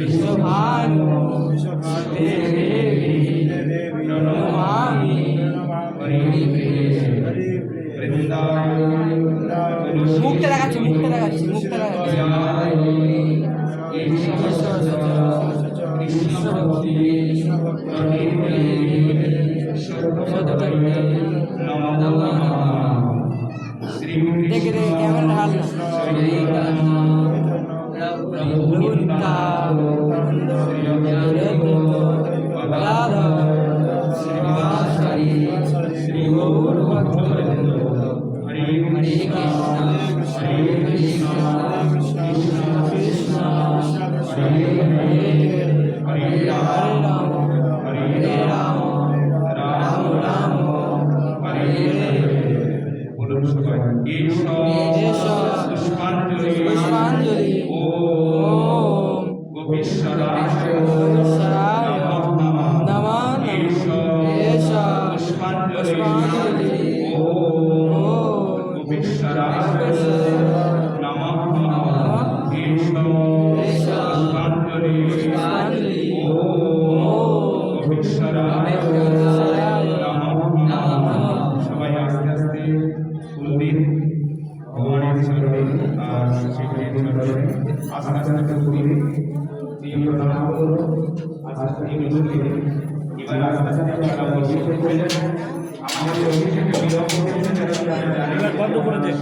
विश्वभानु देवी नमामि मुक्ता लागाচ্ছি देख रे कैमरा ढालना श्री गौर हरे कृष्ण कृष्ण हरे राम राम राम हरे पुष्पांजलि ओम गोपीश्वराय नमः पुष्पांजलि ओम गोपीश्वराय नमः पुष्पांजलि ओम गोपीश्वराय नमः সবাই আস্তে আস্তে ফুল দিন ভগবানের চরণে আর শিবের চরণে আস্তে আস্তে ফুল দিন দিয়ে প্রণাম করো আস্তে আস্তে এবার আস্তে আস্তে আপনারা বসে পড়বেন আমাদের অভিষেকে বিলম্ব করবেন যারা বন্ধ করে দেন।